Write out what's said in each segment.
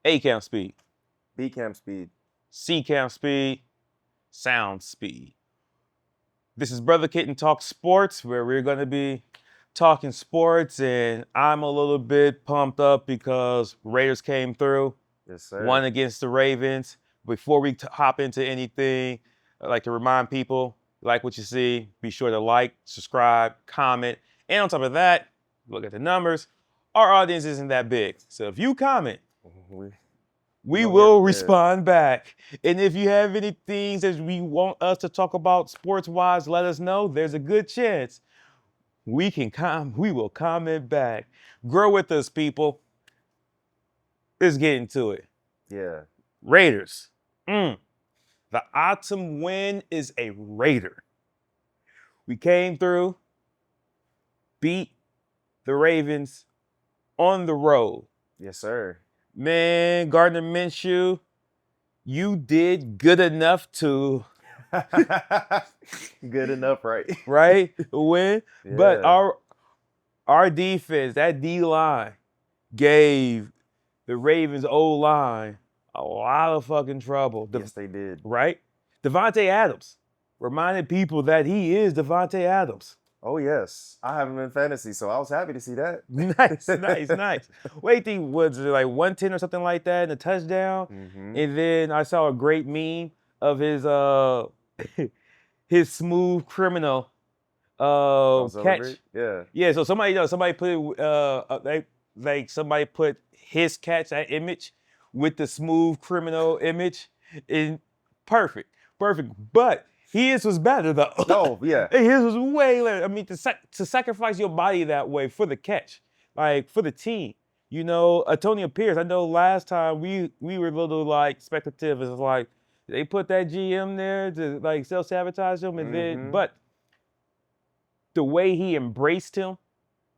A cam speed, B cam speed, C cam speed, sound speed. This is Brother Kitten Talk Sports, where we're going to be talking sports, and I'm a little bit pumped up because Raiders came through, yes sir. won against the Ravens. Before we hop into anything, I'd like to remind people, like what you see, be sure to like, subscribe, comment, and on top of that, look at the numbers. Our audience isn't that big, so if you comment, we will respond back. And if you have any things that we want us to talk about sports-wise, let us know. There's a good chance we will comment back. Grow with us, people. Let's get into it. Yeah. Raiders. The autumn win is a Raider. We came through, beat the Ravens on the road. Yes, sir. Man, Gardner Minshew, you did good enough to good enough, right? Right? Win. Yeah. But our defense, that D-line, gave the Ravens O-line a lot of fucking trouble. Yes, they did. Right? Devontae Adams reminded people that he is Devontae Adams. Oh, yes. I have him in fantasy, so I was happy to see that. Nice. Wait, was it like 110 or something like that in a touchdown? Mm-hmm. And then I saw a great meme of his smooth criminal catch. Yeah. So somebody put somebody put his catch, that image, with the smooth criminal image in perfect. But his was better though. Oh, yeah. His was way better. I mean, to sacrifice your body that way for the catch, like for the team. You know, Antonio Pierce, I know last time we were a little like speculative. It's like they put that GM there to like self-sabotage him, and then but the way he embraced him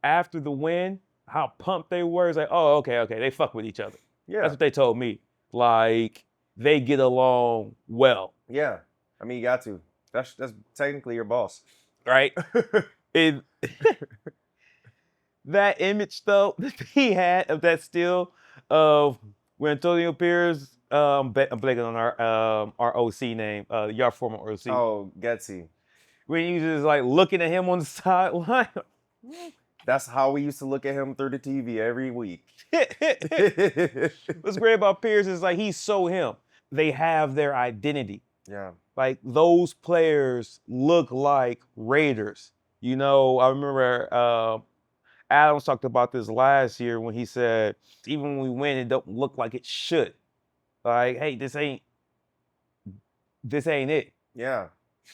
after the win, how pumped they were, it's like, oh, okay, they fuck with each other. Yeah. That's what they told me. Like, they get along well. Yeah. I mean, you got to. That's technically your boss. Right? That image, though, that he had of that still of when Antonio Pierce, I'm blanking on our OC name, your former OC. Oh, Getsy. When he was just like looking at him on the sideline. That's how we used to look at him through the TV every week. What's great about Pierce is like he's so him. They have their identity. Yeah. Like those players look like Raiders. You know, I remember Adams talked about this last year when he said, even when we win, it don't look like it should. Like, hey, this ain't it. Yeah.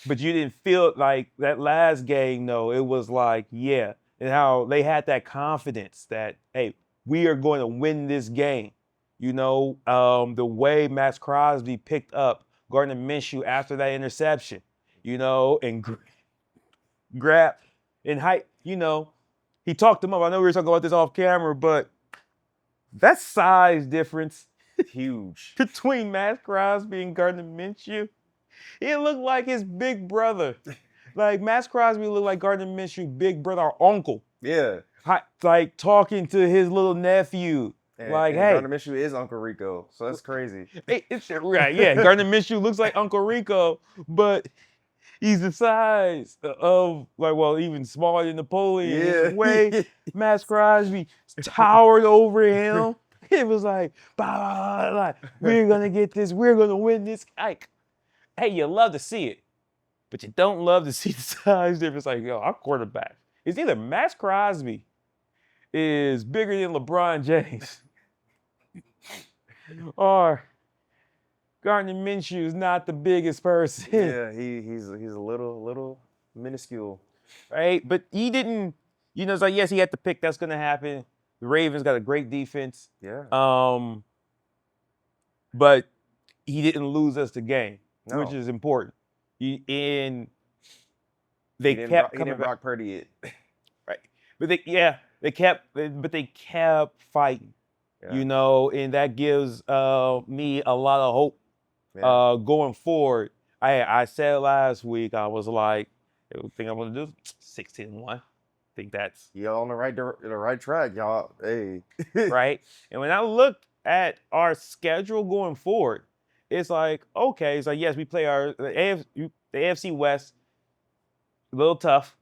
But you didn't feel like that last game, though. It was like, yeah. And how they had that confidence that, hey, we are going to win this game. You know, the way Max Crosby picked up Gardner Minshew after that interception, you know, and grabbed and hype, you know, he talked him up. I know we were talking about this off camera, but that size difference huge between Max Crosby and Gardner Minshew. He looked like his big brother. Like Max Crosby looked like Gardner Minshew, big brother or uncle. Yeah. Like talking to his little nephew. And hey. Gardner Minshew is Uncle Rico, so that's crazy. Right, yeah. Gardner Minshew looks like Uncle Rico, but he's the size of, like, well, even smaller than Napoleon. Yeah. Way Max Crosby towered over him. It was like, we're going to get this. We're going to win this. Like, hey, you love to see it, but you don't love to see the size difference. Like, yo, our quarterback. It's either Max Crosby is bigger than LeBron James or Gardner Minshew is not the biggest person. Yeah, he's a little minuscule. Right? But he didn't, you know, it's like, yes, he had to pick. That's going to happen. The Ravens got a great defense. Yeah. But he didn't lose us the game, no. which is important. They kept coming back. Brock Purdy it. Right. But they kept fighting. Yeah. You know, and that gives me a lot of hope going forward. I said last week, I was like, I think I'm going to do 16-1. I think that's... You're on the right track, y'all. Hey. Right? And when I looked at our schedule going forward, it's like, okay, it's like, yes, we play the AFC West, a little tough,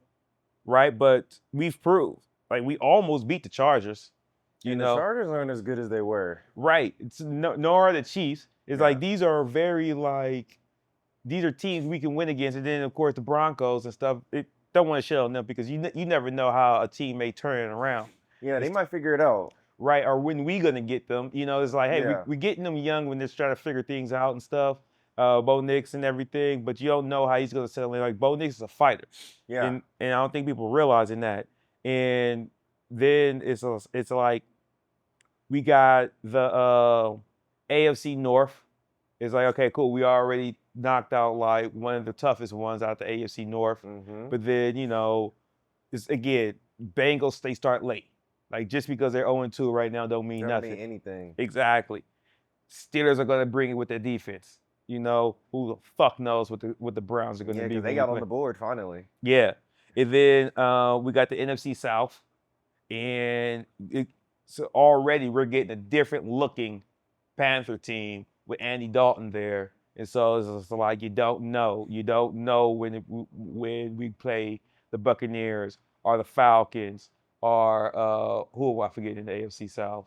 right? But we've proved, like, we almost beat the Chargers, you And know? the Chargers aren't as good as they were. Right. Nor are the Chiefs. It's Yeah. like, these are very, like, these are teams we can win against. And then, of course, the Broncos and stuff, don't want to shit on them because you never know how a team may turn it around. Yeah, they might figure it out. Right, or when we gonna get them? You know, it's like, hey, Yeah. we're getting them young when they're trying to figure things out and stuff. Bo Nix and everything, but you don't know how he's gonna settle in. Like, Bo Nix is a fighter, Yeah. and I don't think people realizing that. And then it's like we got the AFC North. It's like, okay, cool, we already knocked out like one of the toughest ones out the AFC North. Mm-hmm. But then, you know, it's again, Bengals, they start late. Like, just because they're 0-2 right now don't mean Don't nothing. mean anything. Exactly. Steelers are gonna bring it with their defense. You know, who the fuck knows what the Browns are gonna Yeah, be. because they got on the board finally. Yeah. And then we got the NFC South. And so already we're getting a different looking Panther team with Andy Dalton there. And so it's just like, you don't know. You don't know when we play the Buccaneers or the Falcons or who am I forgetting in the AFC South?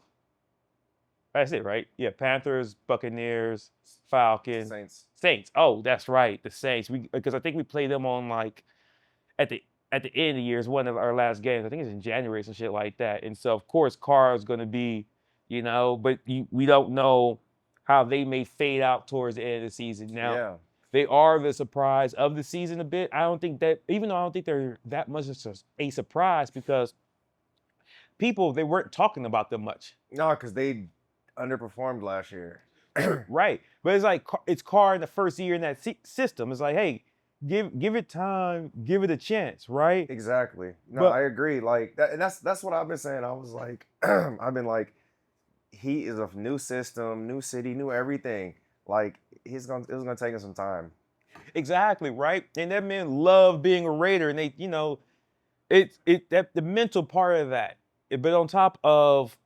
That's it, right? Yeah, Panthers, Buccaneers, Falcons, Saints. Oh, that's right, the Saints. Because I think we played them on like at the end of the year. It's one of our last games. I think it's in January, some shit like that. And so, of course, Carr is going to be, you know, but we don't know how they may fade out towards the end of the season. Now, Yeah. they are the surprise of the season a bit. I don't think that, even though I don't think they're that much of a surprise, because people, they weren't talking about them much. No, because they underperformed last year. Right. But it's like, it's Carr in the first year in that system. It's like, hey, give it time, give it a chance, right? Exactly. No, But- I agree. Like that, and that's what I've been saying. I was like, I've been like, he is a new system, new city, new everything. Like it was gonna take him some time. Exactly, right? And that man loved being a Raider, and they, you know, that the mental part of that. But on top of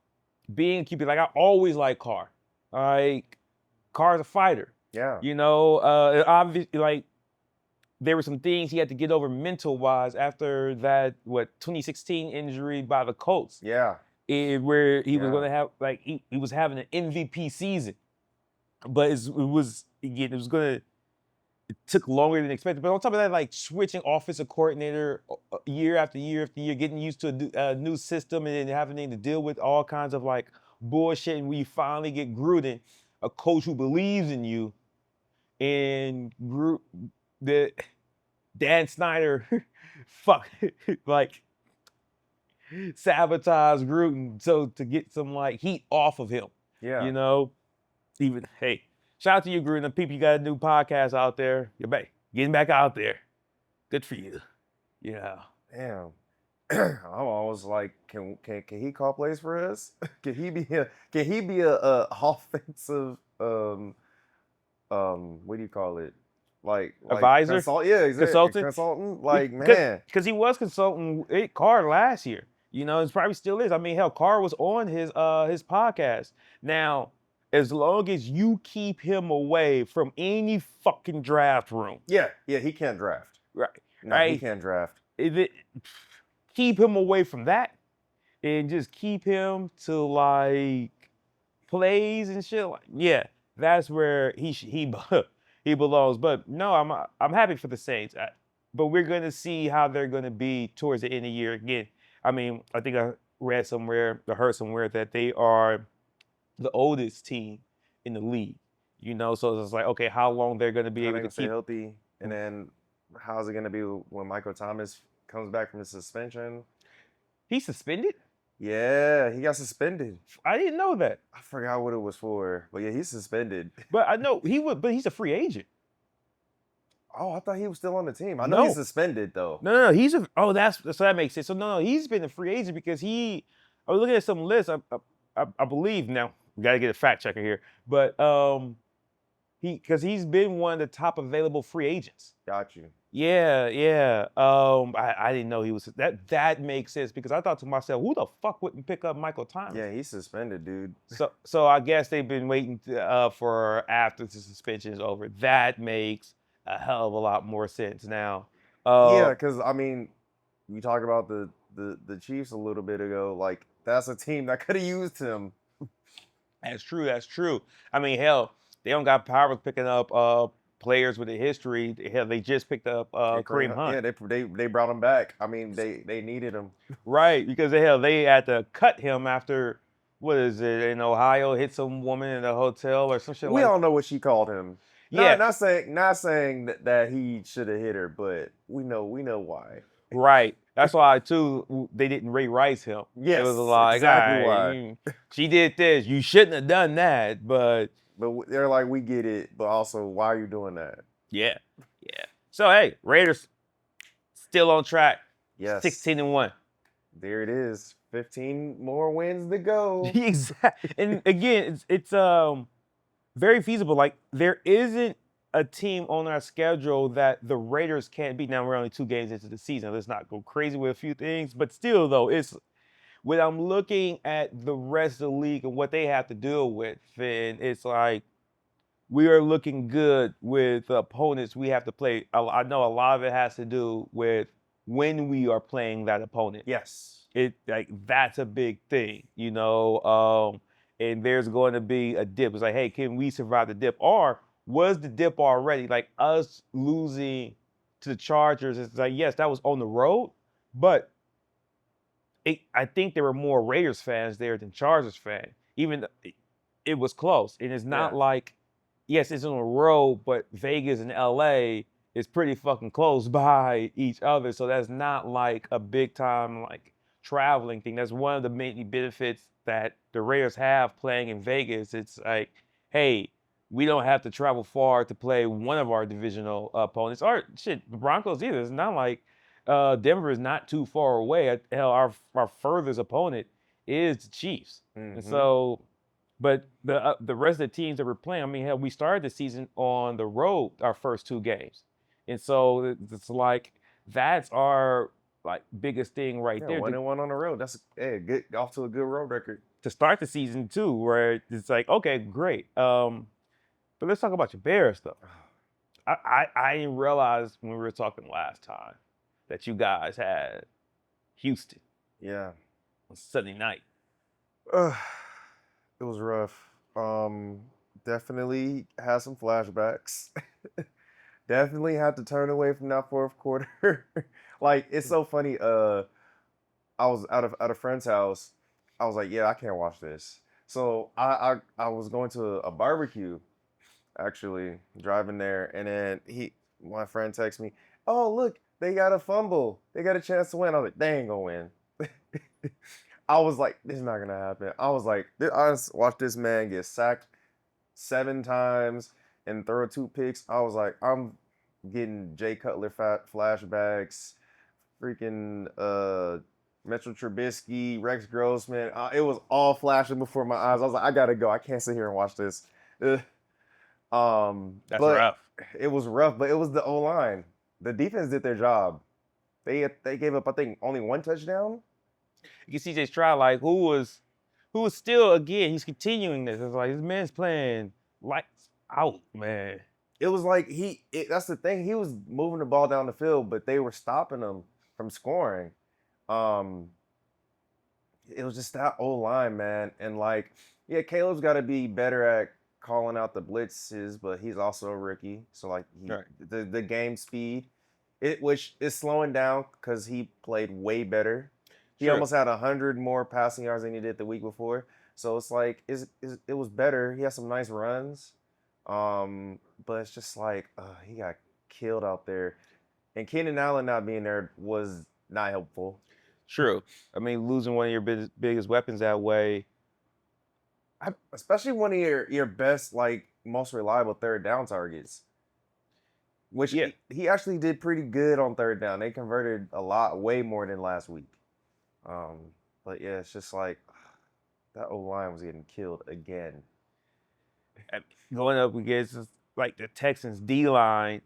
being a QB, like, I always like Carr. Like, Carr's a fighter. Yeah. You know, obviously, like, there were some things he had to get over mental-wise after that, 2016 injury by the Colts. Yeah. Where he was Yeah. going to have, like, he was having an MVP season. But it took longer than expected. But on top of that, like, switching offensive coordinator year after year after year, getting used to a new system, and then having to deal with all kinds of, like, bullshit. And we finally get Gruden, a coach who believes in you, and Dan Snyder, like, sabotage Gruden so to get some, like, heat off of him. Yeah. You know, even, hey, shout out to you, Gruden. The people, you got a new podcast out there. You're getting back out there. Good for you. You know. Damn. I'm always like, can he call plays for us? Can he be a offensive what do you call it? Like Advisor? Yeah, exactly. Consultant? Consultant. Like, man. Because he was consulting Carr last year. You know, it probably still is. I mean, hell, Carr was on his podcast. Now, as long as you keep him away from any fucking draft room. Yeah, he can't draft. Right. No, right? he can't draft. Keep him away from that, and just keep him to, like, plays and shit. Like, yeah, that's where he belongs. But no, I'm happy for the Saints. But we're gonna see how they're gonna be towards the end of the year again. I mean, I think I read somewhere, or heard somewhere, that they are the oldest team in the league. You know, so it's like, okay, how long they're gonna be able to stay keep healthy, and then how's it gonna be when Michael Thomas comes back from his suspension? He's suspended? Yeah, he got suspended. I didn't know that. I forgot what it was for, but yeah, he's suspended. But I know but he's a free agent. Oh, I thought he was still on the team. I know No. he's suspended though. No, so that makes sense. So no, he's been a free agent because I was looking at some lists. I believe, now we got to get a fact checker here, but because he's been one of the top available free agents. Got you. Yeah. I didn't know he was that. That makes sense because I thought to myself, who the fuck wouldn't pick up Michael Thomas? Yeah, he's suspended, dude. So I guess they've been waiting for after the suspension is over. That makes a hell of a lot more sense now. Yeah, because I mean, we talked about the Chiefs a little bit ago. Like that's a team that could have used him. That's true. That's true. I mean, hell, they don't got power picking up players with a history. Hell, they just picked up Yeah, Kareem Hunt. Yeah, they brought him back. I mean, they needed him. Right, because hell, they had to cut him after what is it in Ohio? Hit some woman in a hotel or some shit We like. all know what she called him. Yeah, Not saying that he should have hit her, but we know why. right. That's why too they didn't Ray Rice him. Yes, It was like, exactly all why. right, she did this. You shouldn't have done that, but They're like, we get it, but also, why are you doing that? yeah. So hey, Raiders still on track. Yes, 16-1. There it is. 15 more wins to go. Exactly. And again, it's very feasible. Like there isn't a team on our schedule that the Raiders can't beat. Now we're only 2 games into the season. Let's not go crazy with a few things, but still though, it's when I'm looking at the rest of the league and what they have to deal with, then it's like we are looking good with the opponents we have to play. I know a lot of it has to do with when we are playing that opponent. Yes. That's a big thing, and there's going to be a dip. It's like, hey, can we survive the dip? Or was the dip already like us losing to the Chargers? It's like, yes, that was on the road, but I think there were more Raiders fans there than Chargers fans. Even it was close, and it's not like, yes, it's on the road, but Vegas and LA is pretty fucking close by each other, so that's not like a big time like traveling thing. That's one of the many benefits that the Raiders have playing in Vegas. It's like, hey, we don't have to travel far to play one of our divisional opponents. Or shit, the Broncos either. It's not like Denver is not too far away. Hell, our furthest opponent is the Chiefs, and so. But the rest of the teams that we're playing, I mean, hell, we started the season on the road our first 2 games, and so it's like that's our like biggest thing right there. 1-1 on the road. That's good, off to a good road record to start the season too, where it's like, okay, great. But let's talk about your Bears though. I didn't realize when we were talking last time that you guys had Houston. Yeah. On Sunday night. It was rough. Definitely had some flashbacks. Definitely had to turn away from that fourth quarter. Like, it's so funny. I was at a friend's house. I was like, yeah, I can't watch this. So I was going to a barbecue, actually, driving there, and then my friend texted me, oh, look, they got a fumble. They got a chance to win. I was like, they ain't gonna win. I was like, this is not gonna happen. I was like, I just watched this man get sacked 7 times and throw 2 picks. I was like, I'm getting Jay Cutler flashbacks, freaking Mitchell Trubisky, Rex Grossman. It was all flashing before my eyes. I was like, I gotta go. I can't sit here and watch this. That's rough. It was rough, but it was the O-line. The defense did their job. They gave up, I think, only 1 touchdown. You can CJ Stroud, like, who was still, again, he's continuing this. It's like, this man's playing lights out, man. It was like that's the thing. He was moving the ball down the field, but they were stopping him from scoring. It was just that O-line, man. And like, yeah, Caleb's got to be better at calling out the blitzes, but he's also a rookie. So like, the game speed, which is slowing down because he played way better. He almost had 100 more passing yards than he did the week before. So it's like, it was better. He had some nice runs. But it's just like, he got killed out there. And Keenan Allen not being there was not helpful. True. I mean, losing one of your biggest weapons that way. Especially one of your best, like, most reliable third down targets. Which he actually did pretty good on third down. They converted a lot, way more than last week. But yeah, it's just like that O-line was getting killed again. Going up against like the Texans D-line,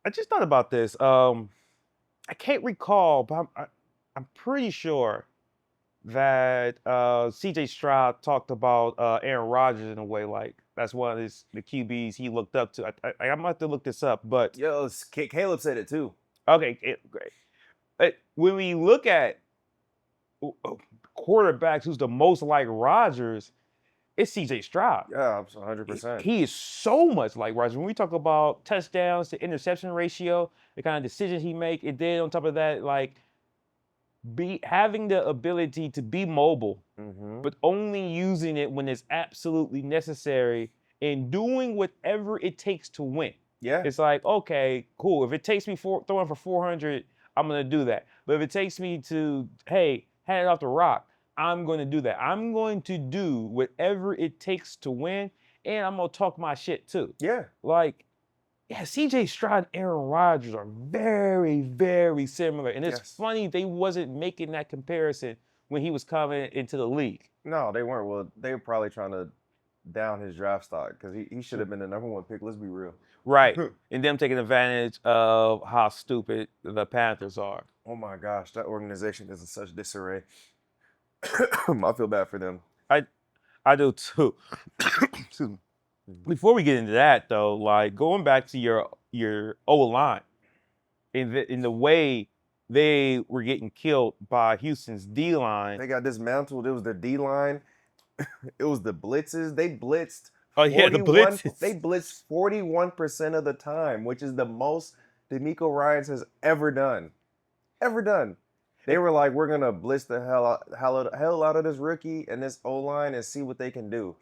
I just thought about this. I can't recall, but I'm pretty sure that CJ Stroud talked about Aaron Rodgers in a way like that's one of the QBs he looked up to. I'm gonna have to look this up, but Yo, Caleb said it too. okay, great. When we look at quarterbacks who's the most like Rodgers, it's CJ Stroud. Yeah, 100%. He is so much like Rodgers. When we talk about touchdowns to interception ratio, the kind of decisions he make, and then on top of that, like having the ability to be mobile, but only using it when it's absolutely necessary and doing whatever it takes to win. Yeah. It's like, okay, cool. If it takes me throwing for 400, I'm going to do that. But if it takes me to, hey, hand it off the rock, I'm going to do that. I'm going to do whatever it takes to win, and I'm going to talk my shit too. Yeah. Like, yeah, CJ Stroud and Aaron Rodgers are very, very similar. And it's funny they wasn't making that comparison when he was coming into the league. No, they weren't. Well, they were probably trying to down his draft stock because he should have been the #1 pick. Let's be real. Right. And them taking advantage of how stupid the Panthers are. Oh my gosh, that organization is in such disarray. I feel bad for them. I do too. Excuse me. Before we get into that, though, like going back to your O-line, in the way they were getting killed by Houston's D-line. They got dismantled. It was their D-line. It was the blitzes. They blitzed. Oh yeah, the blitzes. They blitzed 41% of the time, which is the most DeMeco Ryans has ever done. Ever done. They were like, we're gonna blitz the hell out of this rookie and this O-line and see what they can do.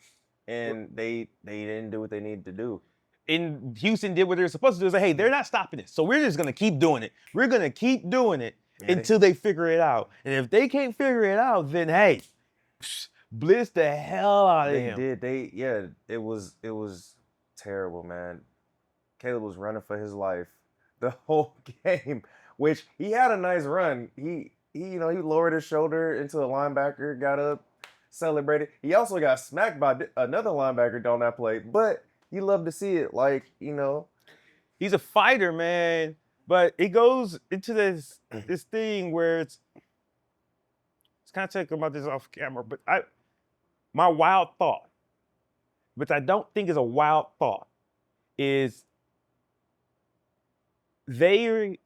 And they didn't do what they needed to do. And Houston did what they were supposed to do. Say, hey, they're not stopping it. So we're just going to keep doing it. We're going to keep doing it until they figure it out. And if they can't figure it out, then, hey, blitz the hell out of him. It was terrible, man. Caleb was running for his life the whole game, which he had a nice run. He lowered his shoulder into a linebacker, got up, celebrated. He also got smacked by another linebacker on that play, but you love to see it. Like, he's a fighter, man. But it goes into this thing where it's kind of talking about this off camera, but my wild thought, which I don't think is a wild thought, is the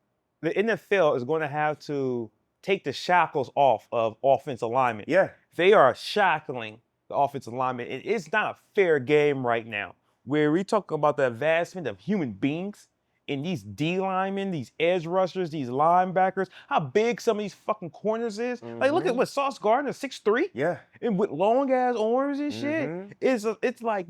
NFL is going to have to take the shackles off of offensive linemen. Yeah. They are shackling the offensive linemen. And it's not a fair game right now where we talk about the advancement of human beings and these D linemen, these edge rushers, these linebackers, how big some of these fucking corners is. Like, look at what Sauce Gardner, 6'3". Yeah. And with long ass arms and shit. It's like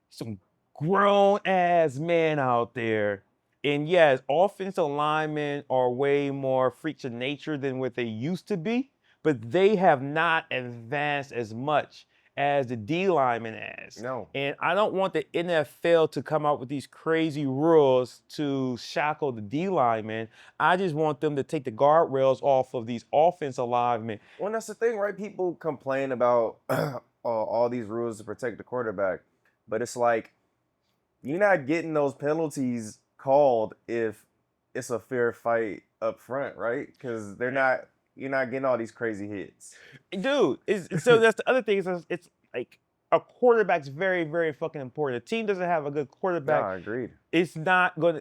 some grown ass man out there. And yes, offensive linemen are way more freaks of nature than what they used to be, but they have not advanced as much as the D lineman has. No. And I don't want the NFL to come out with these crazy rules to shackle the D linemen. I just want them to take the guardrails off of these offensive linemen. Well, that's the thing, right? People complain about all these rules to protect the quarterback, but it's like you're not getting those penalties called if it's a fair fight up front, right? Because you're not getting all these crazy hits. Dude, so that's the other thing. It's like a quarterback's very, very fucking important. A team doesn't have a good quarterback. No, agreed.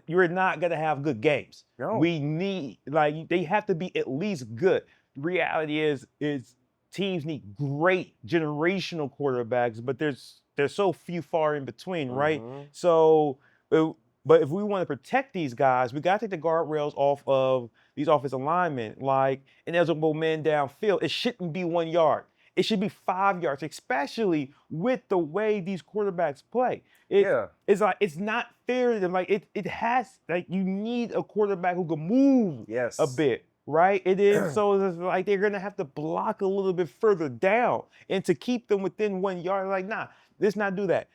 You're not gonna have good games. No. We need, they have to be at least good. The reality is teams need great generational quarterbacks, but there's so few far in between, right? So but if we want to protect these guys, we got to take the guardrails off of these offensive linemen. Like, and there's a men downfield. It shouldn't be 1 yard. It should be 5 yards, especially with the way these quarterbacks play. It's like, it's not fair to them. Like, it has, like, you need a quarterback who can move a bit, right? It is, so it's like they're going to have to block a little bit further down. And to keep them within 1 yard, like, nah, let's not do that.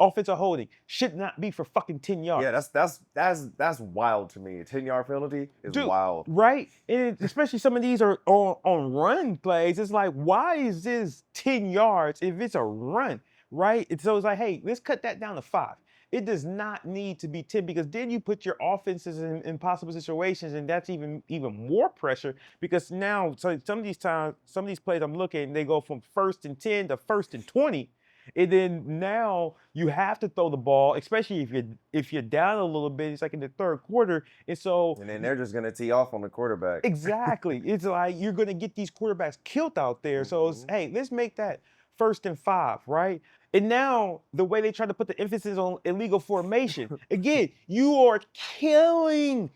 Offensive holding should not be for fucking 10 yards. Yeah, that's wild to me. A 10-yard penalty is wild. Right? And especially some of these are on run plays. It's like, why is this 10 yards if it's a run? right? And so it's like, hey, let's cut that down to 5. It does not need to be 10 because then you put your offenses in impossible situations, and that's even more pressure because now some of these plays I'm looking, they go from 1st and 10 to 1st and 20. And then now you have to throw the ball, especially if you're down a little bit. It's like in the 3rd quarter, and so And then they're just gonna tee off on the quarterback. exactly, it's like you're gonna get these quarterbacks killed out there. So it's, hey, let's make that 1st and 5, right? And now the way they try to put the emphasis on illegal formation, again, you are killing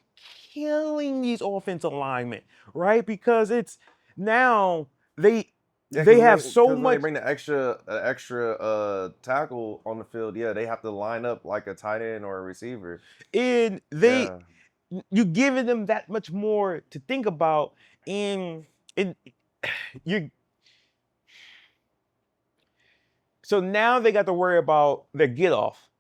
these offensive linemen, right? Because it's now they have so when much. they bring the extra tackle on the field, yeah, they have to line up like a tight end or a receiver. And you're giving them that much more to think about, and you. So now they got to worry about their get off.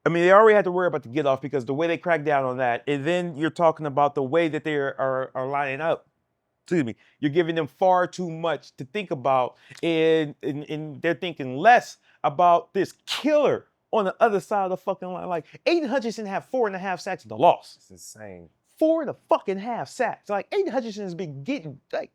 I mean, they already had to worry about the get off because the way they cracked down on that, and then you're talking about the way that they are lining up. Excuse me. You're giving them far too much to think about, and they're thinking less about this killer on the other side of the fucking line. Like Aiden Hutchinson had 4.5 sacks in the loss. It's insane. 4.5 sacks. Like Aiden Hutchinson has been getting like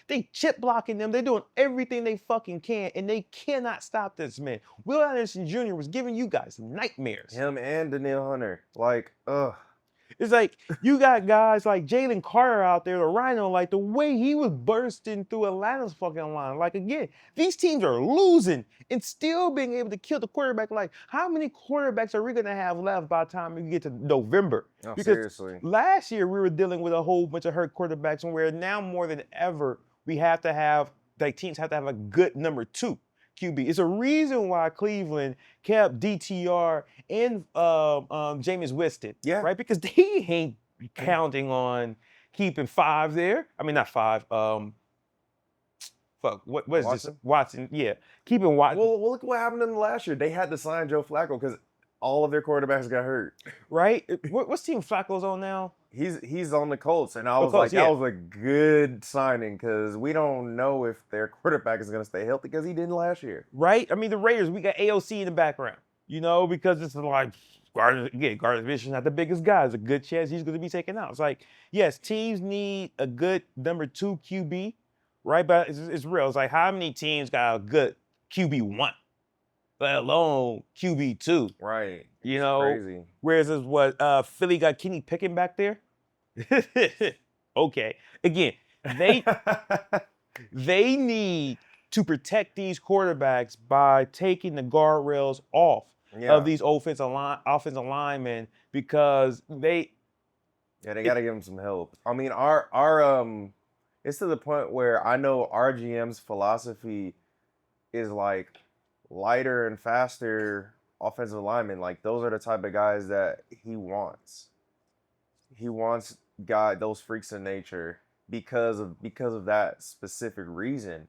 they chip blocking them. They're doing everything they fucking can, and they cannot stop this man. Will Anderson Jr. was giving you guys nightmares. Him and Daniil Hunter. Like, ugh. It's like you got guys like Jalen Carter out there, the Rhino, like the way he was bursting through Atlanta's fucking line. Like, again, these teams are losing and still being able to kill the quarterback. Like, how many quarterbacks are we going to have left by the time we get to November? No, because seriously. last year we were dealing with a whole bunch of hurt quarterbacks, and where now more than ever, we have to have, like, teams have to have a good number 2 QB. It's a reason why Cleveland kept DTR and Jameis Winston, right? Because they ain't counting on keeping 5 there. I mean, not 5. What is Watson? this? Watson, yeah. Keeping Watson. Well, look what happened to them last year. They had to sign Joe Flacco because all of their quarterbacks got hurt. Right? What's team Flacco's on now? He's on the Colts, and I was like, that was a good signing because we don't know if their quarterback is going to stay healthy because he didn't last year. Right? I mean, the Raiders, we got AOC in the background, because it's like, Gardner Minshew's not the biggest guy. There's a good chance he's going to be taken out. It's like, yes, teams need a good number 2 QB, right? But it's real. It's like, how many teams got a good QB1, let alone QB2? Right. It's crazy. Whereas it's what Philly got Kenny Pickett back there. Okay. Again, they need to protect these quarterbacks by taking the guardrails off of these offensive linemen because they got to give them some help. I mean, our it's to the point where I know our GM's philosophy is like lighter and faster offensive linemen. Like, those are the type of guys that he wants. He wants those freaks of nature because of that specific reason.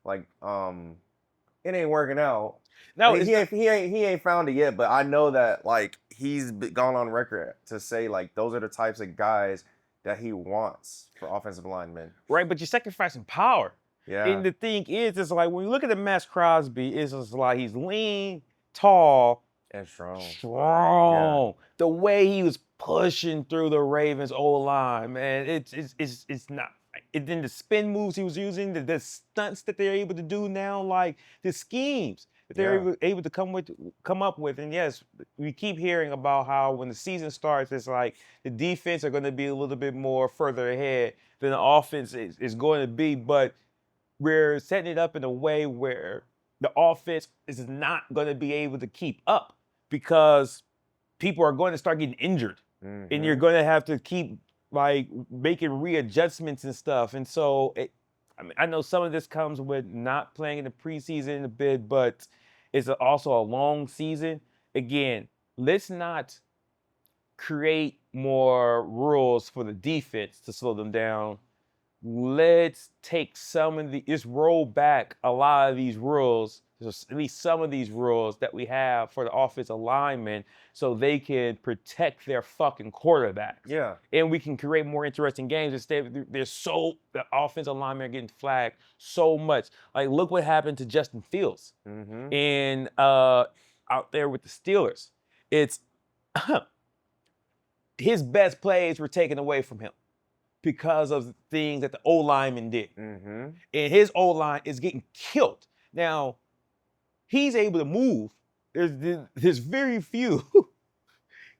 Like, it ain't working out. No, he ain't found it yet, but I know that, like, he's gone on record to say, like, those are the types of guys that he wants for offensive linemen. Right, but you're sacrificing power. Yeah. And the thing is, it's like when you look at the Max Crosby, it's just like he's lean, tall, and strong. Yeah. The way he was pushing through the Ravens O-line, man, it's not. And then the spin moves he was using, the stunts that they're able to do now, like the schemes that they're able to come up with. And yes, we keep hearing about how when the season starts, it's like the defense are going to be a little bit more further ahead than the offense is going to be. But we're setting it up in a way where the offense is not going to be able to keep up because people are going to start getting injured. Mm-hmm. And you're going to have to keep like making readjustments and stuff. And so I know some of this comes with not playing in the preseason a bit, but it's also a long season. Again, let's not create more rules for the defense to slow them down. Let's take let's roll back a lot of these rules at least some of these rules that we have for the offensive linemen so they can protect their fucking quarterback. Yeah. And we can create more interesting games instead. The offensive linemen are getting flagged so much. Like, look what happened to Justin Fields in out there with the Steelers. It's his best plays were taken away from him because of the things that the O-lineman did. And his O-line is getting killed. Now, he's able to move. There's very few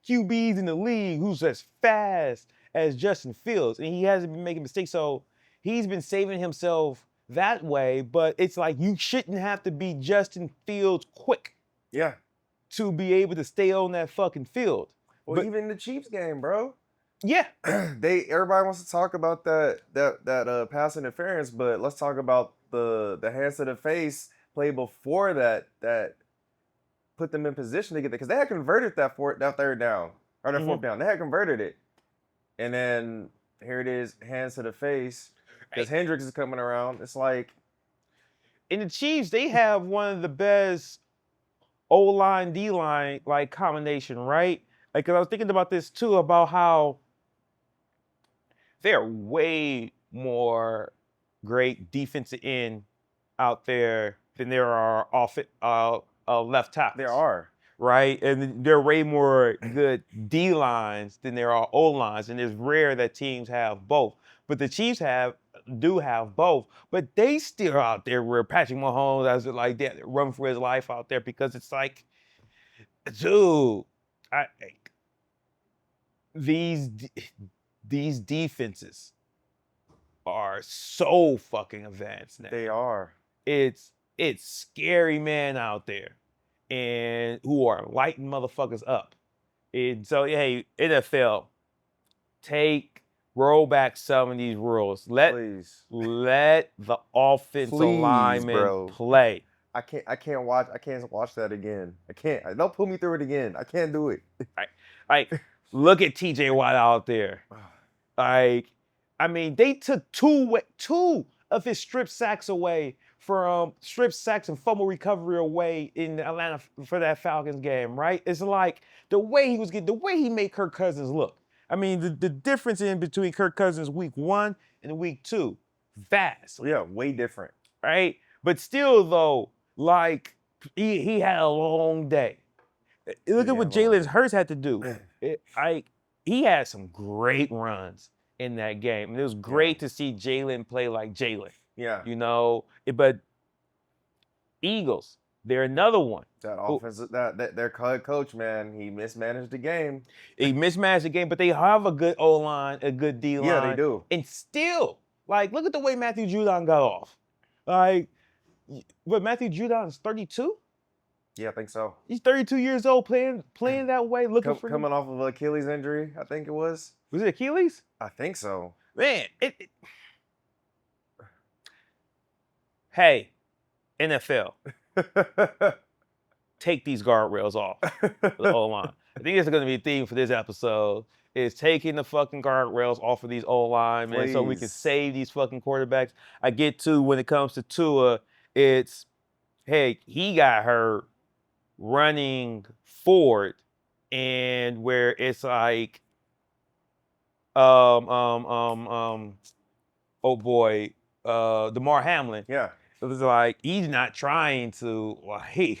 QBs in the league who's as fast as Justin Fields, and he hasn't been making mistakes. So he's been saving himself that way, but it's like you shouldn't have to be Justin Fields quick. Yeah. To be able to stay on that fucking field. Well, but even the Chiefs game, bro. Yeah. Everybody wants to talk about that pass interference, but let's talk about the hands to the face play before that put them in position to get there, because they had converted that third down or that fourth down. They had converted it, and then here it is, hands to the face, because Hendricks is coming around. It's like, in the Chiefs, they have one of the best O-line, D-line like combination, right? Like, cause I was thinking about this too, about how they're way more great defensive end out there than there are left tackles. There are. Right? And there are way more good D-lines than there are O-lines, and it's rare that teams have both. But the Chiefs do have both, but they still out there where Patrick Mahomes has it like that, run for his life out there, because it's like, dude, these defenses are so fucking advanced now. They are. It's scary man out there, and who are lighting motherfuckers up. And so, hey, NFL, roll back some of these rules. Let the offensive linemen play. I can't watch that again. I can't. Don't put me through it again. I can't do it. Like, look at TJ Watt out there. Like, I mean, they took two of his strip sacks away from strip sacks and fumble recovery away in Atlanta for that Falcons game, right? It's like the way he made Kirk Cousins look. I mean, the difference in between Kirk Cousins week 1 and week 2, vast. Yeah, way different. Right? But still, though, like, he had a long day. Look at what Jalen Hurts had to do. He had some great runs in that game. And it was great to see Jalen play like Jalen. Yeah. You know, but Eagles, they're another one. That offensive, their coach, man, he mismanaged the game. He mismanaged the game, but they have a good O-line, a good D-line. Yeah, they do. And still, like, look at the way Matthew Judon got off. Like, but Matthew Judon is 32? Yeah, I think so. He's 32 years old, playing that way, coming off of an Achilles injury, I think it was. Was it Achilles? I think so. Man, hey, NFL, take these guardrails off the O-line. I think it's going to be a theme for this episode, is taking the fucking guardrails off of these O-line, man, so we can save these fucking quarterbacks. I get to, when it comes to Tua, it's, hey, he got hurt running forward, and where it's like, oh boy, DeMar Hamlin. Yeah. It was like, he's not trying to,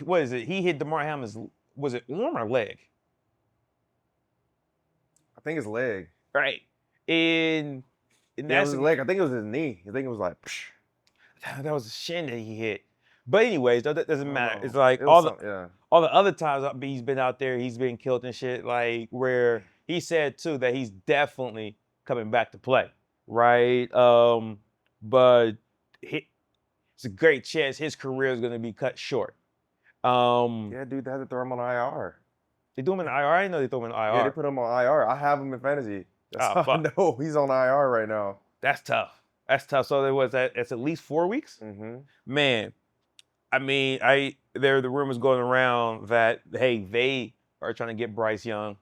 what is it? He hit DeMar Hamlin's, was it arm or leg? I think his leg. Right. And that's his leg. I think it was his knee. I think it was like, psh. That was a shin that he hit. But anyways, that doesn't matter. It's like all the other times he's been out there, he's been killed and shit, like where he said too that he's definitely coming back to play, right? But it's a great chance his career is going to be cut short. Yeah, dude, they had to throw him on IR. They do him in IR? I didn't know they threw him in IR. Yeah, they put him on IR. I have him in fantasy. That's fuck. No, he's on IR right now. That's tough. So there was that. It's at least 4 weeks. Mm-hmm. Man, I mean, there are the rumors going around that, hey, they are trying to get Bryce Young,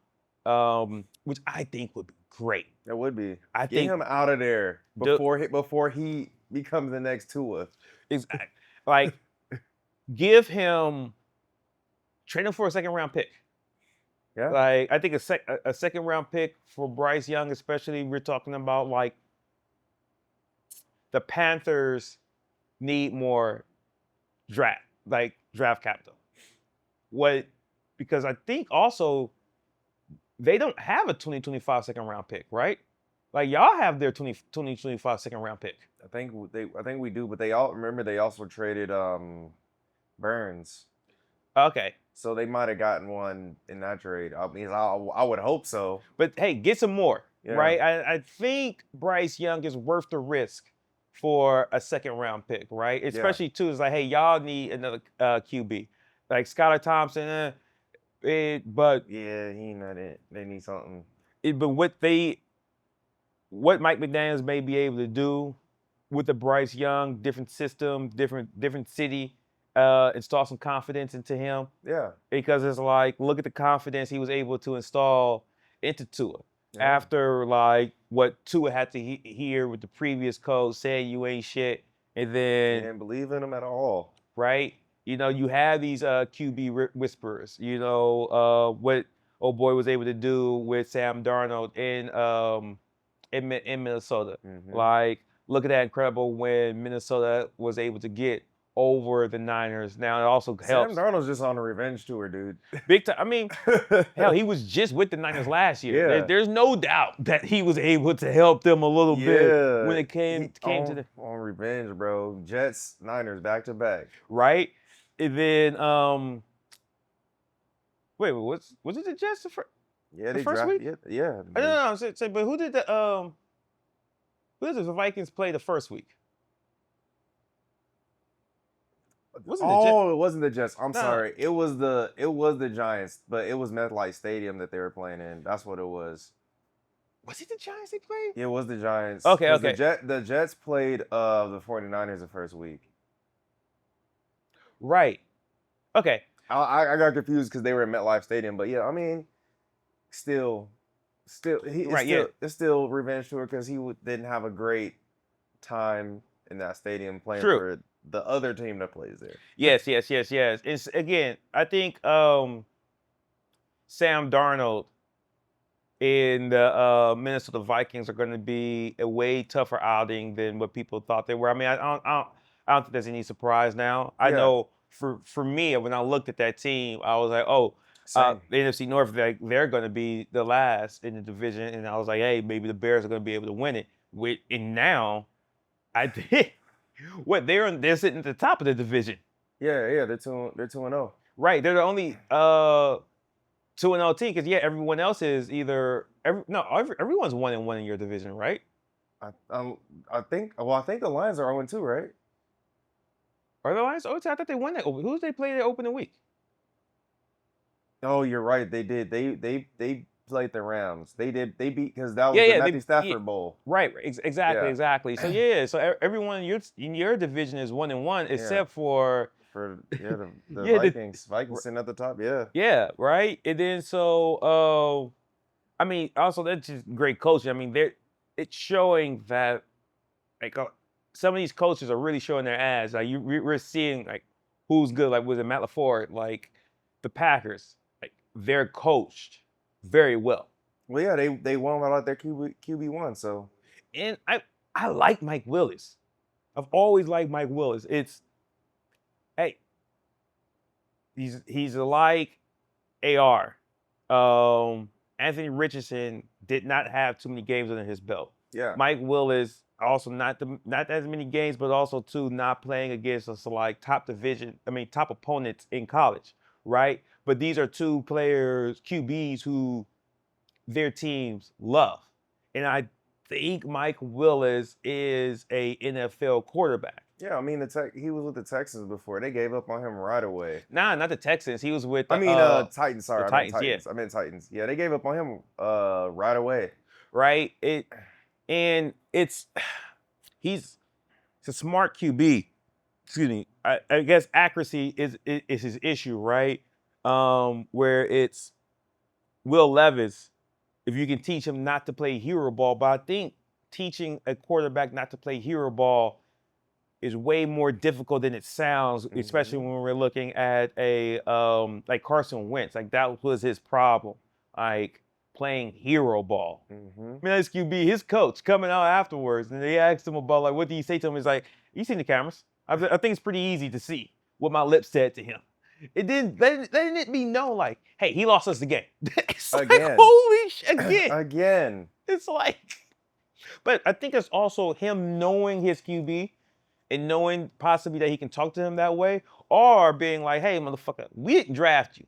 which I think would be great. It would be. Get him out of there before he becomes the next Tua. Exactly. Like, give him trade him for a second round pick. Yeah. Like I think a second round pick for Bryce Young, especially we're talking about like the Panthers need more draft capital. Because I think also they don't have a 2025 second round pick, right? Like y'all have their 2025 second round pick. I think we do, but they also traded Burns. Okay. So they might have gotten one in that trade. I mean, I would hope so. But hey, get some more, Yeah. right? I think Bryce Young is worth the risk for a second round pick, right? Especially too, it's like, hey, y'all need another QB. Like Skylar Thompson, but yeah, he not it. They need something. But what Mike McDaniels may be able to do with the Bryce Young, different system, different city, install some confidence into him. Yeah. Because it's like, look at the confidence he was able to install into Tua. Yeah. After like what Tua had to hear with the previous coach saying you ain't shit, and then they didn't believe in him at all. Right? You know, you have these QB whisperers. You know what old boy was able to do with Sam Darnold in Minnesota. Mm-hmm. Like, look at that incredible win Minnesota was able to get over the Niners. Now it also helps. Sam Darnold's just on a revenge tour, dude. Big time. I mean, hell, he was just with the Niners last year. Yeah. There's no doubt that he was able to help them a little bit when it came to the on revenge, bro. Jets, Niners, back to back. Right, and then wait, was it the Jets the first? Yeah, the first week. Yeah. I don't know. But who did the Vikings play the first week? It wasn't the Jets. I'm sorry. It was the Giants, but it was MetLife Stadium that they were playing in. That's what it was. Was it the Giants they played? Yeah, it was the Giants. Okay. The Jets played the 49ers the first week. Right. Okay. I got confused because they were in MetLife Stadium, but yeah, I mean, it's still revenge tour because he didn't have a great time in that stadium playing for the other team that plays there. Yes. It's again, I think Sam Darnold and the Minnesota Vikings are going to be a way tougher outing than what people thought they were. I mean, I don't think there's any surprise now. I know for me, when I looked at that team, I was like, the NFC North, they're going to be the last in the division, and I was like, hey, maybe the Bears are going to be able to win it. And now, I think they're sitting at the top of the division. Yeah, they're 2-0. Right, they're the only 2-0 team because everyone else is everyone's 1-1 in your division, right? I think the Lions are 0-2, right? Are the Lions? I thought they won that. Who did they play the opening week? Oh, you're right. They did. They played the Rams. They did. They beat because that was the Matthew Stafford Bowl. Right. Exactly. So everyone in your division is 1-1 except for the Vikings. Vikings sitting at the top. Yeah. Yeah. Right. And then I mean, also that's just great coaching. I mean, it's showing that like some of these coaches are really showing their ass. Like we're seeing like who's good. Like was it Matt LaFleur? Like the Packers. Like they're coached very well. Well, yeah, they won without their QB1. So, and I like Mike Willis. I've always liked Mike Willis. He's like AR. Anthony Richardson did not have too many games under his belt. Yeah. Mike Willis also not as many games, but also too not playing against us like top opponents in college, right? But these are two players, QBs, who their teams love. And I think Mike Willis is a NFL quarterback. Yeah, I mean, he was with the Texans before. They gave up on him right away. Nah, not the Texans. He was with Titans. Sorry, Titans. I meant Titans. Yeah, they gave up on him right away. Right. He's a smart QB. Excuse me. I guess accuracy is his issue, right? Where it's Will Levis, if you can teach him not to play hero ball, but I think teaching a quarterback not to play hero ball is way more difficult than it sounds, especially when we're looking at a like Carson Wentz. Like that was his problem, like playing hero ball. I mean, that's QB, his coach coming out afterwards, and they asked him about like, what do you say to him? He's like, you seen the cameras? I think it's pretty easy to see what my lips said to him. It didn't let it be known like, hey, he lost us the game. It's Again. like, holy shit, again. Again. It's like, but I think it's also him knowing his QB and knowing possibly that he can talk to him that way, or being like, hey, motherfucker, we didn't draft you.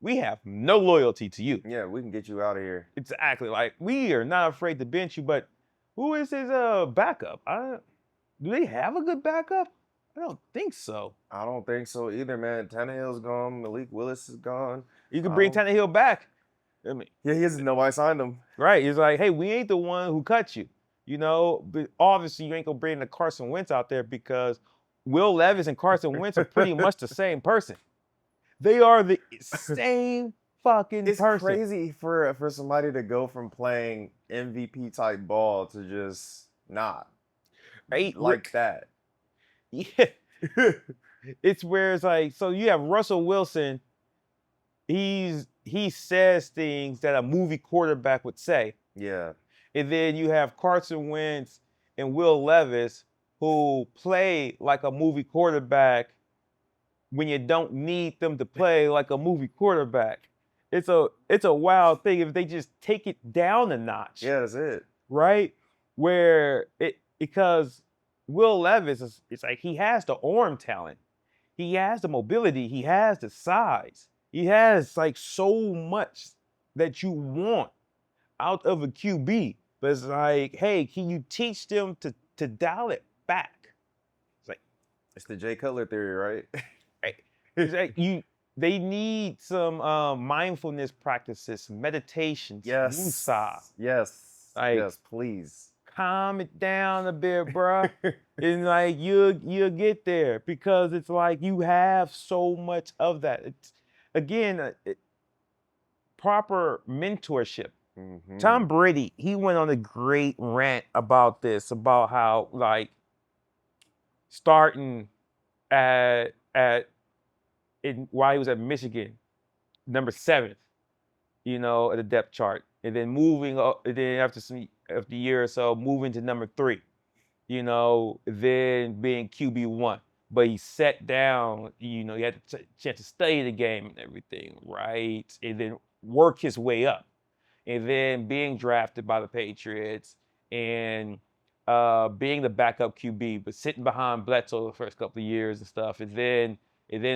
We have no loyalty to you. Yeah, we can get you out of here. Exactly. Like, we are not afraid to bench you, but who is his backup? Do they have a good backup? I don't think so. I don't think so either, man. Tannehill's gone. Malik Willis is gone. You can bring Tannehill back. I mean, yeah, he isn't. Nobody signed him. Right. He's like, hey, we ain't the one who cut you. You know, but obviously you ain't gonna bring the Carson Wentz out there because Will Levis and Carson Wentz are pretty much the same person. They are the same fucking person. It's crazy for somebody to go from playing MVP type ball to just not right? like that. Yeah. It's where it's like, so you have Russell Wilson. He says things that a movie quarterback would say. Yeah. And then you have Carson Wentz and Will Levis who play like a movie quarterback when you don't need them to play like a movie quarterback. It's a wild thing if they just take it down a notch. Yeah, that's it. Right? Because Will Levis it's like he has the arm talent. He has the mobility, he has the size. He has like so much that you want out of a QB. But it's like, hey, can you teach them to dial it back? It's like, it's the Jay Cutler theory, right? Right. It's like they need some mindfulness practices, meditations, yes. woosah. Yes. Like, yes, please. Calm it down a bit, bruh. And like you'll get there because it's like you have so much of that. It's, again, proper mentorship. Tom Brady, he went on a great rant about this, about how like starting while he was at Michigan, number 7th, you know, at the depth chart, and then moving up, and then after a year or so, moving to number 3, you know, then being QB1. But he sat down, you know, he had a chance to study the game and everything, right? And then work his way up. And then being drafted by the Patriots and being the backup QB, but sitting behind Bledsoe the first couple of years and stuff. And then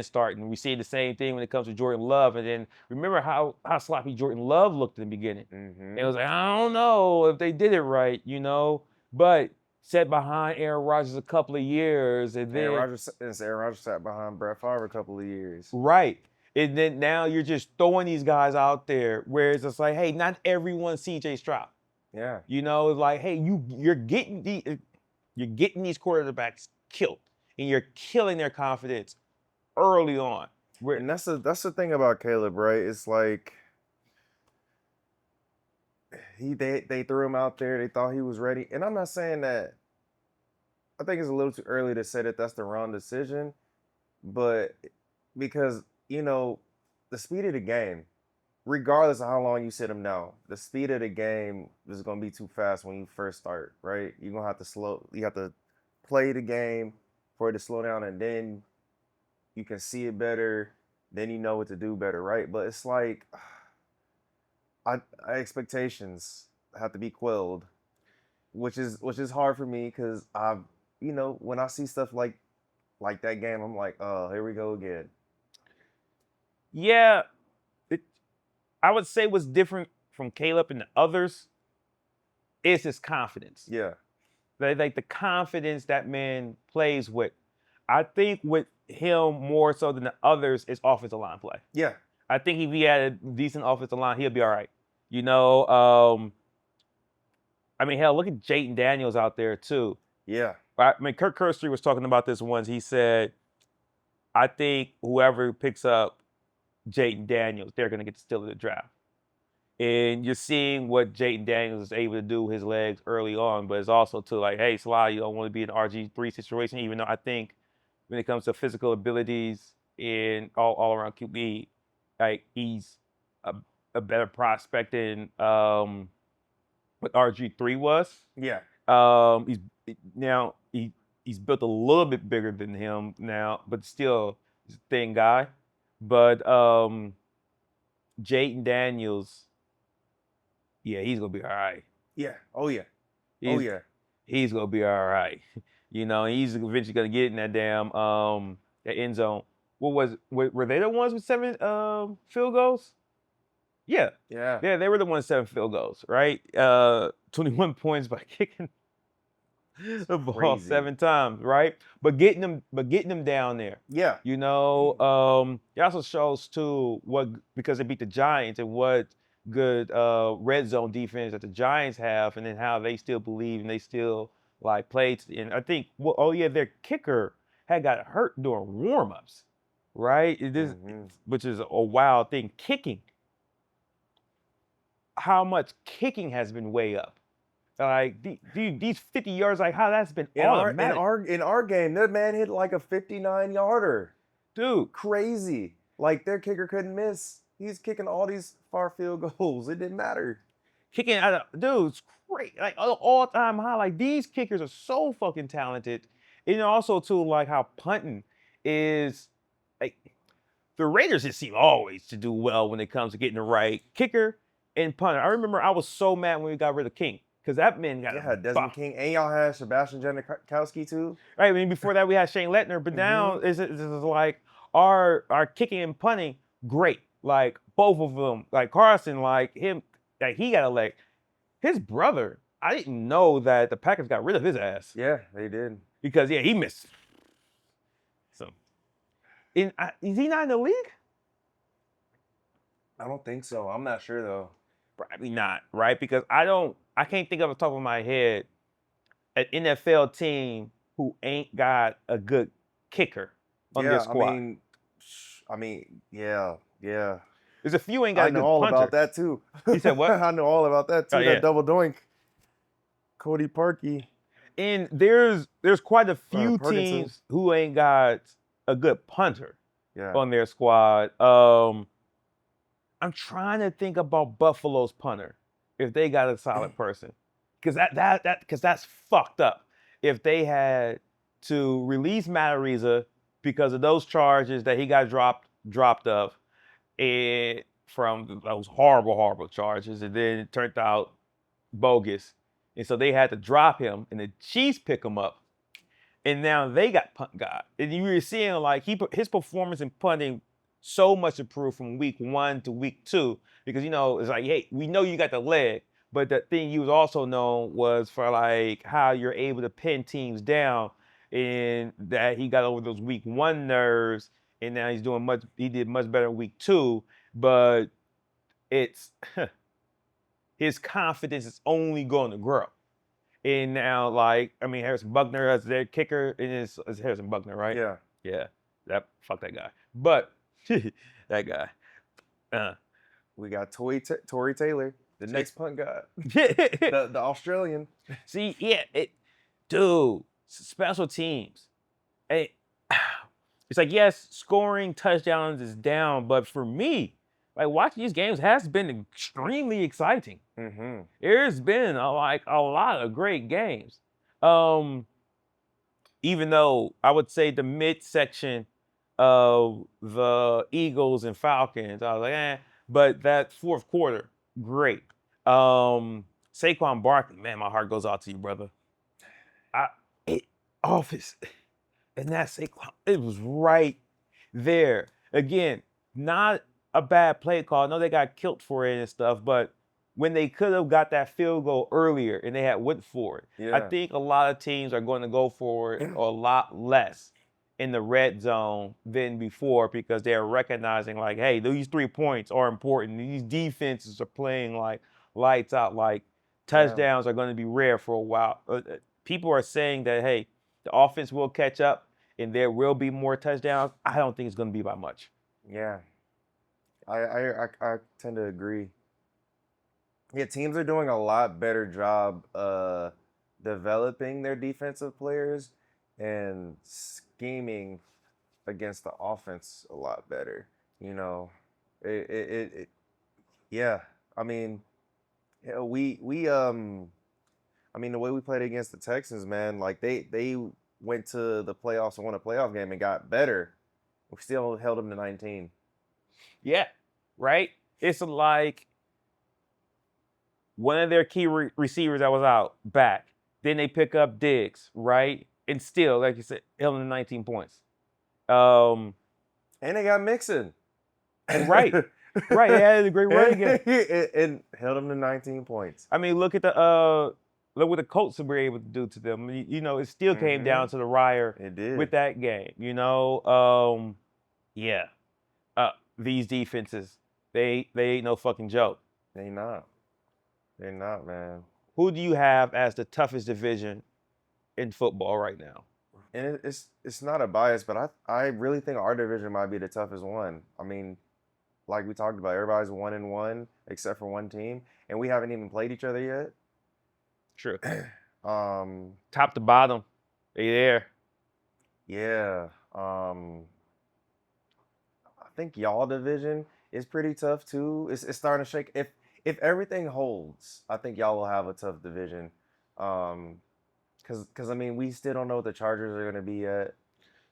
starting. We see the same thing when it comes to Jordan Love. And then remember how sloppy Jordan Love looked in the beginning. And it was like, I don't know if they did it right, you know. But sat behind Aaron Rodgers a couple of years. And then Aaron Rodgers sat behind Brett Favre a couple of years. Right. And then now you're just throwing these guys out there where it's just like, hey, not everyone's CJ Stroud. Yeah. You know, it's like, hey, you're getting these quarterbacks killed, and you're killing their confidence early on. And that's the thing about Caleb, right? It's like they threw him out there. They thought he was ready, and I'm not saying that. I think it's a little too early to say that that's the wrong decision, but because you know the speed of the game, regardless of how long you sit him down, the speed of the game is going to be too fast when you first start, right? You're going to have to you have to play the game for it to slow down, and then you can see it better, then you know what to do better, right? But it's like expectations have to be quelled, which is hard for me because you know, when I see stuff like that game, I'm like, oh, here we go again. Yeah, I would say what's different from Caleb and the others is his confidence. Yeah. Like the confidence that man plays with. I think with him more so than the others is offensive line play. Yeah. I think if he had a decent offensive line, he'll be all right. You know, I mean, hell, look at Jayden Daniels out there too. Yeah. I mean, Kirk Herbstreit was talking about this once. He said, I think whoever picks up Jayden Daniels, they're going to get the steal of the draft. And you're seeing what Jayden Daniels is able to do with his legs early on, but it's also to like, hey, Sly, you don't want to be in an RG3 situation, even though I think when it comes to physical abilities and all around QB, like he's a, a better prospect than what RG3 was. Yeah. He's now he's built a little bit bigger than him now, but still he's a thin guy. But Jayden Daniels, yeah, he's gonna be all right. Yeah. Oh yeah. He's Oh yeah. he's gonna be all right. You know, he's eventually gonna get in that damn that end zone. Were they the ones with 7 field goals? Yeah. Yeah. Yeah, they were the ones 7 field goals, right? 21 points by kicking the ball Crazy. 7 times, right? But getting them down there. Yeah. You know, it also shows too because they beat the Giants and what good red zone defense that the Giants have, and then how they still believe and they still like played. And I think, their kicker had got hurt during warmups, right? Which is a wild thing. Kicking, how much kicking has been way up. Like these 50 yards, like how that's been automatic. In our game, that man hit like a 59-yarder. Dude, Crazy. Like their kicker couldn't miss. He's kicking all these far field goals. It didn't matter. kicking out of dudes, great, like all-time high. Like these kickers are so fucking talented. And also too, like how punting is like the Raiders just seem always to do well when it comes to getting the right kicker and punter. I remember I was so mad when we got rid of King. Because that man got Desmond King, and y'all had Sebastian Janikowski too. Right. I mean, before that we had Shane Lettner, but now it's like our kicking and punting, great. Like both of them, like Carson, like him, like he got a leg. His brother, I didn't know that the Packers got rid of his ass. Yeah, they did. Because he missed. So, is he not in the league? I don't think so. I'm not sure though. Probably not, right? Because I can't think of the top of my head an NFL team who ain't got a good kicker on their squad. I mean, yeah. There's a few ain't got a good punter. I know all about that too. You said what? I know all about that too. Oh, yeah. That double doink. Cody Parkey. And there's quite a few teams who ain't got a good punter on their squad. I'm trying to think about Buffalo's punter if they got a solid person, because that's fucked up. If they had to release Matt Ariza because of those charges that he got dropped of, and from those horrible charges, and then it turned out bogus, and so they had to drop him, and the Chiefs pick him up, and now they got punt God, and you were seeing like his performance in punting so much improved from week 1 to week 2, because it's like, hey, we know you got the leg, but the thing you was also known was for like how you're able to pin teams down, and that he got over those week 1 nerves, and now he did much better in week 2, but it's his confidence is only going to grow. And now, like, I mean, Harrison Buckner as their kicker, and it's Harrison Buckner, right? Yeah. Fuck that guy. But that guy. We got Tory Taylor, the next punt guy, the Australian. See, dude, special teams. It's like, yes, scoring touchdowns is down, but for me, like watching these games has been extremely exciting. There's been a lot of great games. Even though I would say the midsection of the Eagles and Falcons, I was like, but that fourth quarter, great. Saquon Barkley, man, my heart goes out to you, brother. And that Saquon, it was right there. Again, not a bad play call. I know they got killed for it and stuff, but when they could have got that field goal earlier and they had went for it, I think a lot of teams are going to go for it a lot less in the red zone than before, because they're recognizing like, hey, these 3 points are important. These defenses are playing like lights out. Like touchdowns are going to be rare for a while. People are saying that, hey, the offense will catch up and there will be more touchdowns. I don't think it's going to be by much. Yeah. I tend to agree. Yeah, teams are doing a lot better job developing their defensive players and scheming against the offense a lot better. You know, it yeah. I mean, yeah, I mean, the way we played against the Texans, man, like they went to the playoffs and won a playoff game and got better. We still held them to 19. Yeah, right. It's like one of their key receivers that was out back. Then they pick up Diggs, right? And still, like you said, held them to 19 points. And they got Mixon. Right. Right. They had a great running game. And held them to 19 points. I mean, look what the Colts were able to do to them. You know, it still came down to the wire It did. with that game. You know, yeah. These defenses, they ain't no fucking joke. They not. They're not, man. Who do you have as the toughest division in football right now? And it's not a bias, but I really think our division might be the toughest one. I mean, like we talked about, everybody's 1-1 except for one team, and we haven't even played each other yet. True. Um, Top to bottom, they there. yeah. I think y'all division is pretty tough too. It's starting to shake. If everything holds, I think y'all will have a tough division. Cause I mean, we still don't know what the Chargers are gonna be yet.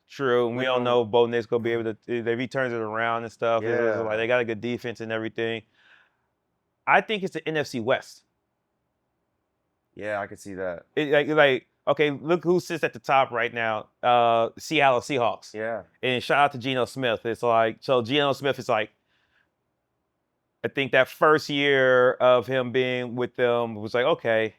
True. We don't know if Bo Nick's gonna be able to if he turns it around and stuff. It's Yeah. like they got a good defense and everything. I think it's the NFC West. Yeah, I could see that. Like okay, look who sits at the top right now. Seattle Seahawks. Yeah. And shout out to Geno Smith. It's like so Geno Smith is like I think that first year of him being with them was like, okay,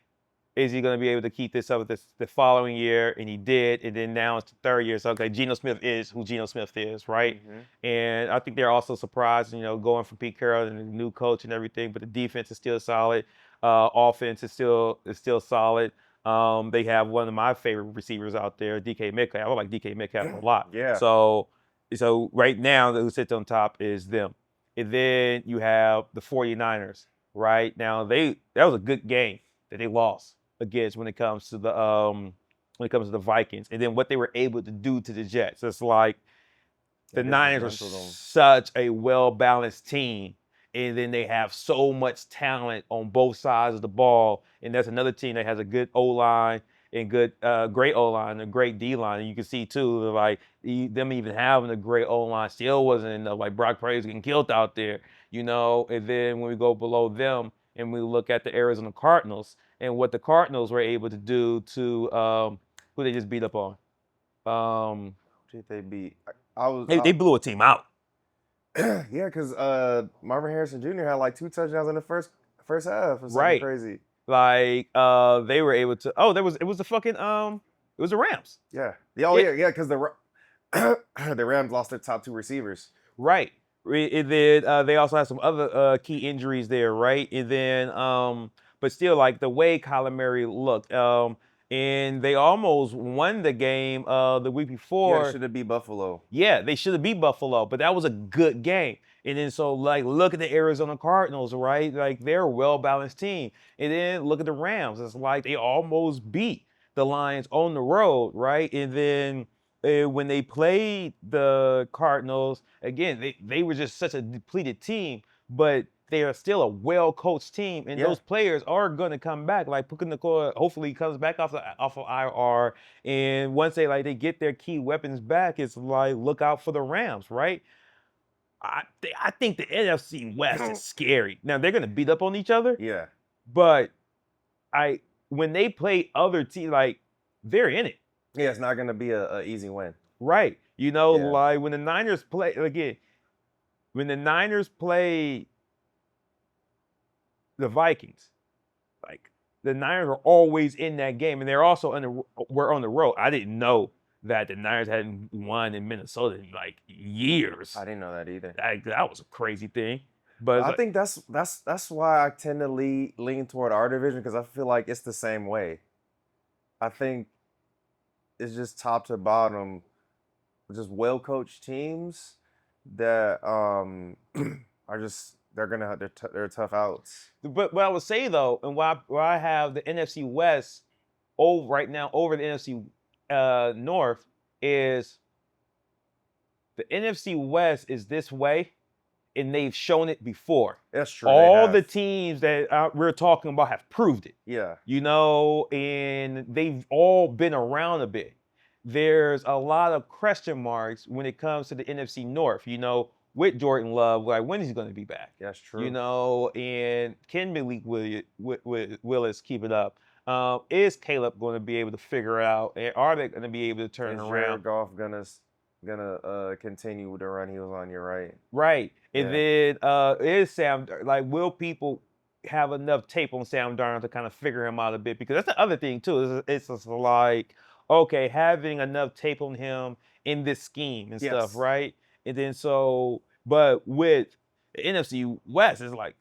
is he going to be able to keep this up the following year? And he did. And then now it's the third year. So, okay, Geno Smith is who Geno Smith is, right? Mm-hmm. And I think they're also surprised, you know, going from Pete Carroll and the new coach and everything. But the defense is still solid. Offense is still solid. They have one of my favorite receivers out there, DK Metcalf. I like DK Metcalf a lot. Yeah. So right now, who sits on top is them. And then you have the 49ers, right? Now that was a good game that they lost against when it comes to the Vikings, and then what they were able to do to the Jets. It's like the Niners are such a well-balanced team, and then they have so much talent on both sides of the ball. And that's another team that has a good O-line and great O-line and a great D-line. And you can see too, like them even having a great O-line still wasn't enough. Like Brock Purdy's getting killed out there, you know. And then when we go below them and we look at the Arizona Cardinals and what the Cardinals were able to do to who they just beat up on. Who did they beat? They blew a team out. Yeah, because Marvin Harrison Jr. had like 2 touchdowns in the first half or something Right. crazy. Like they were able to. Oh, it was the fucking it was the Rams. Yeah. Yeah, because the Rams lost their top 2 receivers. Right. And then they also had some other key injuries there, right? And then but still, like the way Kyler Murray looked, and they almost won the game the week before. Yeah, should have beat Buffalo. Yeah, they should have beat Buffalo, but that was a good game. And then so like look at the Arizona Cardinals, right? Like they're a well-balanced team. And then look at the Rams. It's like they almost beat the Lions on the road, right? And then when they played the Cardinals, again, they were just such a depleted team, but they are still a well-coached team, and those players are going to come back. Like Puka Nacua hopefully comes back off of IR, and once they get their key weapons back, it's like look out for the Rams, right? I think the NFC West is scary. Now they're going to beat up on each other. Yeah. But when they play other teams, like they're in it. Yeah, it's not going to be a easy win. Right. You know, like when the Niners play again, when the Niners play the Vikings, like the Niners are always in that game, and they're also we're on the road. I didn't know that the Niners hadn't won in Minnesota in like years. I didn't know that either. That was a crazy thing. But I think that's why I tend to lean toward our division, because I feel like it's the same way. I think it's just top to bottom, just well-coached teams that are just they're tough outs. But what I would say though, and why I have the NFC West over right now over the NFC North is the NFC West is this way, and they've shown it before. That's true. All the teams that we're talking about have proved it. Yeah. You know, and they've all been around a bit. There's a lot of question marks when it comes to the NFC North, you know, with Jordan Love, like when is he going to be back? That's true. You know, and can Malik Willis keep it up? Is Caleb going to be able to figure out, and are they going to be able to turn is around? Jared Goff gonna continue with the run he was on? You're right. Right. And Yeah. then is Sam, like, will people have enough tape on Sam Darnold to kind of figure him out a bit? Because that's the other thing too. It's just like, okay, having enough tape on him in this scheme and stuff, Yes. right? And then but with the NFC West, it's like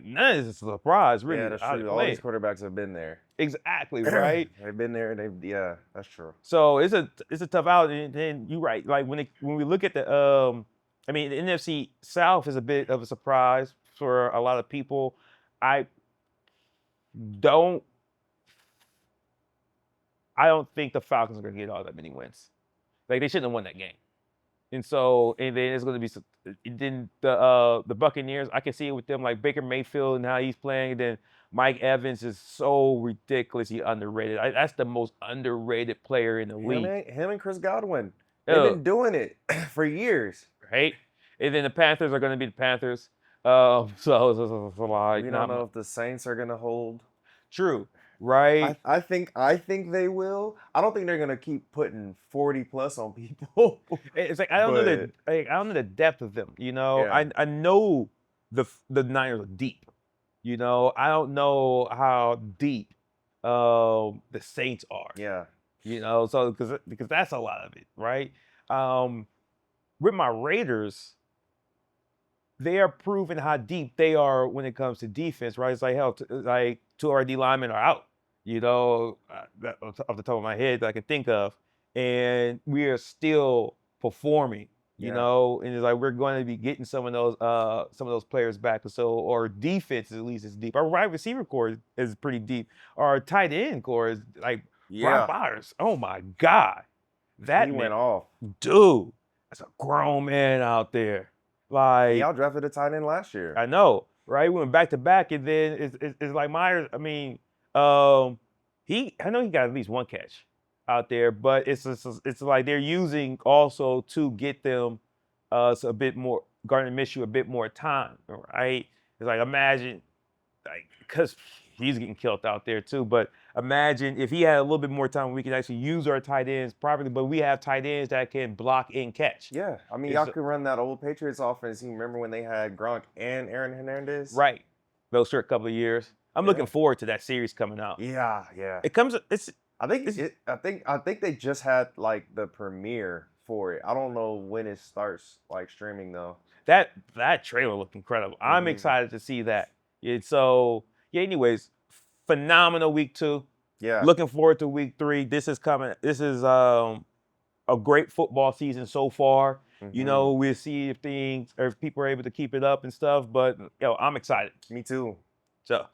none of this is a surprise, really. Yeah, that's true. All these quarterbacks have been there. Exactly, right? They've been there. Yeah, that's true. So it's a tough out, and then you're right. Like when we look at the I mean, the NFC South is a bit of a surprise for a lot of people. I don't think the Falcons are going to get all that many wins. Like they shouldn't have won that game. And then it's going to be then the Buccaneers. I can see it with them, like Baker Mayfield and how he's playing. And then Mike Evans is so ridiculously underrated. That's the most underrated player in the league. Him and Chris Godwin. They've been doing it for years. Right? And then the Panthers are going to be the Panthers. So it's like we don't know if the Saints are going to hold. True. Right. I think they will. I don't think they're gonna keep putting 40 plus on people. It's like I don't know the depth of them. You know, Yeah. I know the Niners are deep. You know, I don't know how deep the Saints are. Yeah. You know, so because that's a lot of it, right? With my Raiders, they are proving how deep they are when it comes to defense, right? It's like hell, like 2 of our D linemen are out. You know, off the top of my head that I can think of, and we are still performing. You know, and it's like we're going to be getting some of those players back. So our defense at least is deep. Our wide receiver core is pretty deep. Our tight end core is like Brian Byers. Oh my God, he went off, dude. That's a grown man out there. Like y'all drafted a tight end last year. I know, right? We went back to back, and then it's like Myers. I mean. I know he got at least one catch out there, but it's like they're using also to get them a bit more Gardner Minshew a bit more time, right? It's like imagine because he's getting killed out there too, but imagine if he had a little bit more time, we could actually use our tight ends properly. But we have tight ends that can block and catch. Yeah, I mean y'all could run that old Patriots offense. You remember when they had Gronk and Aaron Hernandez? Right, those short couple of years. I'm looking forward to that series coming out. Yeah. I think they just had like the premiere for it. I don't know when it starts like streaming though. That trailer looked incredible. I'm excited to see that. Anyways, phenomenal week 2. Yeah. Looking forward to week 3. This is coming. This is a great football season so far. You know, we'll see if people are able to keep it up and stuff. But I'm excited. Me too. So,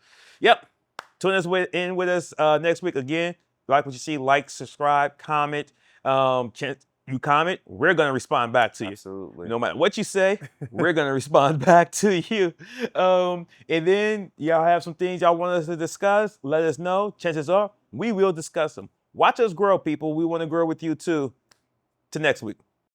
tune in with us next week again. Like what you see, like, subscribe, comment. You comment, we're going to respond back to you. Absolutely. No matter what you say, we're going to respond back to you. And then y'all have some things y'all want us to discuss, let us know. Chances are we will discuss them. Watch us grow, people. We want to grow with you too. Till next week.